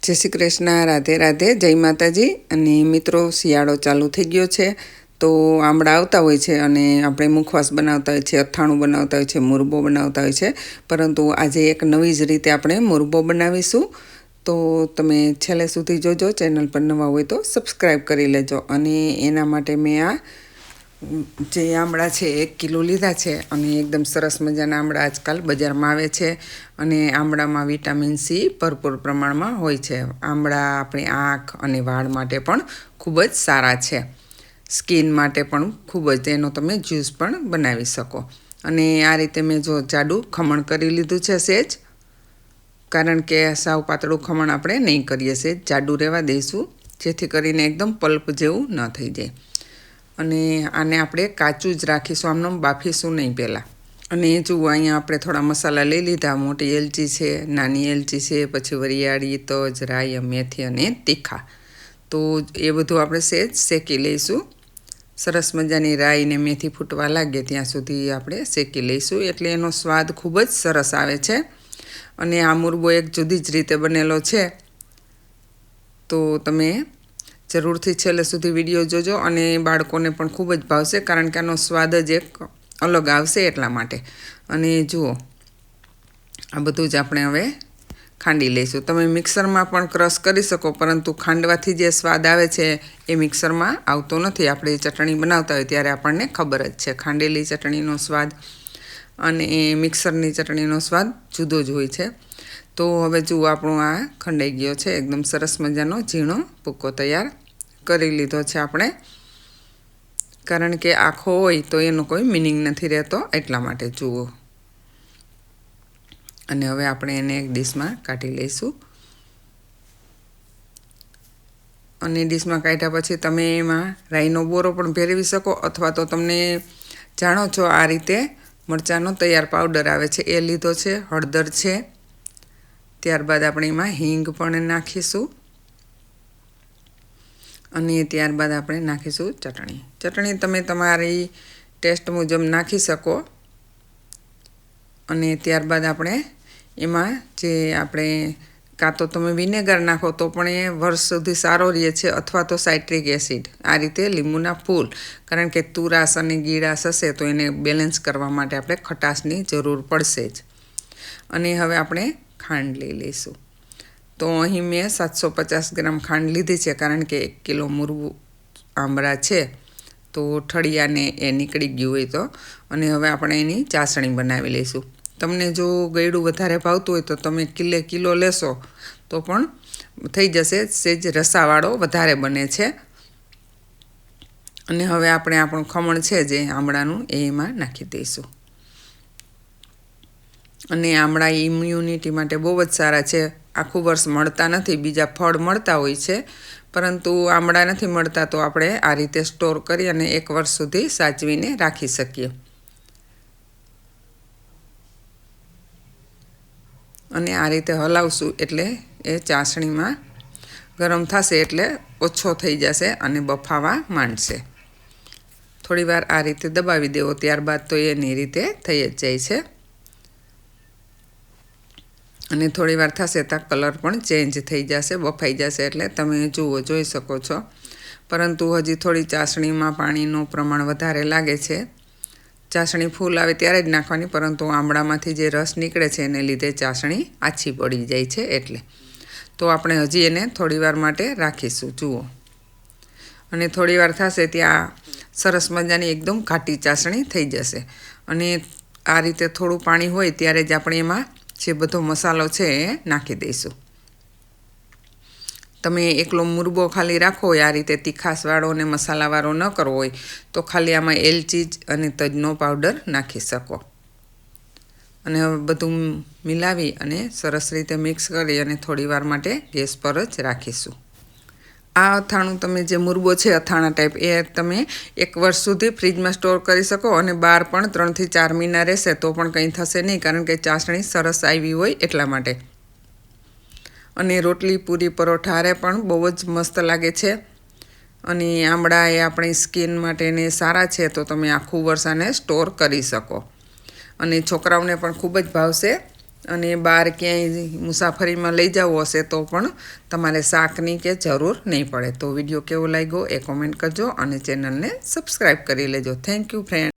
जय श्री कृष्ण, राधे राधे, जय माताजी। अने मित्रों, शियाळो चालू थई गयो छे तो आमळा आवता होय छे अने आपणे मुखवास बनावता होय छे, अथाणुं बनावता होय छे, मुरबो बनावता होय छे। परंतु आजे एक नवी ज रीते आपणे मुरबो बनावीशुं। तो तमे छेल्ले सुधी जोजो। चेनल पर नवा होय तो सब्सक्राइब करी लेजो। अने एना माटे मैं आ जे आमळा छे 1 किलो लीधा छे अने एकदम सरस मजाना आमळा आजकाल बजारमां आवे छे अने आमळामां विटामिन सी भरपूर प्रमाणमां होय छे। आमळा आपणी आँख अने वाळ माटे पण खूब ज सारा छे। स्किन माटे पण खूब ज एनो तमे ज्यूस पण बनावी शको। अने आ रीते मैं जो जाडू खमण करी लीधुं छे सेज, कारण के साव पातळुं खमण आपणे नहीं करीए, सेज जाडू रहेवा दईशुं जेथी करीने एकदम पल्प जेवुं न थई जाय। अने आने आपणे काचुं ज राखीशुं, आमनो बाफीशुं नहीं पहेला। अने जुओ अहींया आपणे थोड़ा मसाला लई लीधा। मोटी एलची छे, नानी एलची छे, पछी वरियाળી, तज, राई, मेथी अने तीखा। तो ए बधुं आपणे सेज शेकी लईशुं। सरस मजानी राई ने मेथी फूटवा लागे त्यां सुधी आपणे शेकी लईशुं, एटले एनो स्वाद खूब ज सरस आवे छे। अने आ मुरबो एक जुदी ज रीते बनेलो छे, तो तमे जरूरथी छेल्ले सुधी विडियो जोजो। अने बाळकोने पण खूब ज भावशे, कारण के आनो स्वाद ज एक अलग आवशे एटला माटे। अने जुओ आ बधुं ज आपणे हवे खांडी लईशुं। तमे मिक्सरमां पण क्रश करी शको, परंतु खांडवाथी जे स्वाद आवे छे ए मिक्सरमां आवतो नथी। आपणे चटणी बनावता होय त्यारे आपणने खबर ज छे खांडेली चटणीनो स्वाद अने मिक्सरनी चटणीनो स्वाद जुदो ज होय छे। तो हवे जुओ આપણો આ ખંડાઈ ગયો છે, એકદમ સરસ મજાનો ઝીણો ભૂકો તૈયાર કરી લીધો છે આપણે, કારણ કે આખો હોય તો એનો કોઈ મિનિંગ નથી રહેતો એટલા માટે જુઓ। અને હવે આપણે એને એક ડીશમાં કાઢી લઈશું। અને ડીશમાં કાઢ્યા પછી તમે એમાં રાઈનો બોરો પણ ભેરવી શકો, અથવા તો તમને જાણો છો આ રીતે મરચાંનો તૈયાર પાવડર આવે છે એ લીધો છે, હળદર છે, ત્યારબાદ આપણે એમાં હિંગ પણ નાખીશું અને ત્યારબાદ આપણે નાખીશું ચટણી। ચટણી તમે તમારી ટેસ્ટ મુજબ નાખી શકો। અને ત્યારબાદ આપણે એમાં જે આપણે કાં તો તમે વિનેગર નાખો તો પણ એ વર્ષ સુધી સારો રહે છે, અથવા તો સાઇટ્રિક એસિડ, આ રીતે લીંબુના ફૂલ, કારણ કે તુરાશ અને ગીળાશ હશે તો એને બેલેન્સ કરવા માટે આપણે ખટાશની જરૂર પડશે જ। અને હવે આપણે ખાંડ લઈ લઈશું। તો અહીં મેં 750 ગ્રામ ખાંડ લીધી છે, કારણ કે 1 કિલો મુરબું આમળા છે તો ઠળિયાને એ નીકળી ગયું હોય તો। અને હવે આપણે એની ચાસણી બનાવી લઈશું। તમને જો ગળ્યું વધારે ભાવતું હોય તો તમે કિલો લેશો તો પણ થઈ જશે, સેજ રસાવાળો વધારે બને છે। અને હવે આપણે આપણું ખમણ છે જે આમળાનું એ એમાં નાખી દઈશું। અને આમળા ઇમ્યુનિટી માટે બહુ જ સારા છે। આખું વર્ષ મળતા નથી, બીજા ફળ મળતા હોય છે, પરંતુ આમળા નથી મળતા, તો આપણે આ રીતે સ્ટોર કરી અને 1 વર્ષ સુધી સાચવીને રાખી શકીએ। અને આ રીતે હલાવશું એટલે એ ચાસણીમાં ગરમ થશે એટલે ઓછો થઈ જશે અને બફાવા માંડશે। થોડીવાર આ રીતે દબાવી દેવો, ત્યારબાદ તો એની રીતે થઈ જ જાય છે। અને થોડીવાર થશે તો કલર પણ ચેન્જ થઈ જશે, બફાઈ જશે, એટલે તમે જુઓ જોઈ શકો છો। પરંતુ હજી થોડી ચાસણીમાં પાણીનું પ્રમાણ વધારે લાગે છે। ચાસણી ફૂલ આવે ત્યારે જ નાખવાની, પરંતુ આમળામાંથી જે રસ નીકળે છે એને લીધે ચાસણી આછી પડી જાય છે એટલે। તો આપણે હજી એને થોડીવાર માટે રાખીશું જુઓ। અને થોડીવાર થશે ત્યાં સરસ મજાની એકદમ ઘાટી ચાસણી થઈ જશે। અને આ રીતે થોડું પાણી હોય ત્યારે જ આપણે એમાં જે બધો મસાલો છે એ નાખી દઈશું। તમે એકલો મુરબો ખાલી રાખવો હોય આ રીતે તીખાશવાળો અને મસાલાવાળો ન કરવો હોય તો ખાલી આમાં એલચી અને તજનો પાવડર નાખી શકો। અને હવે બધું મિલાવી અને સરસ રીતે મિક્સ કરી અને થોડીવાર માટે ગેસ પર જ રાખીશું। આ અથાણું તમે જે મુરબો છે અથાણા ટાઈપ, એ તમે 1 વર્ષ સુધી ફ્રીજમાં સ્ટોર કરી શકો અને બહાર પણ 3 થી 4 મહિના રહેશે તો પણ કંઈ થશે નહીં, કારણ કે ચાસણી સરસ આવી હોય એટલા માટે। અને રોટલી, પૂરી, પરોઠા હારે પણ બહુ જ મસ્ત લાગે છે। અને આમળા એ આપણી સ્કિન માટેને સારા છે, તો તમે આખું વર્ષ આને સ્ટોર કરી શકો। અને છોકરાઓને પણ ખૂબ જ ભાવશે। અને બહાર ક્યાંય મુસાફરીમાં લઈ જવું હશે તો પણ તમારે શાકની કે જરૂર નહીં પડે. તો વિડીયો કેવો લાગ્યો એ કોમેન્ટ કરજો અને ચેનલને સબસ્ક્રાઈબ કરી લેજો. Thank you friend.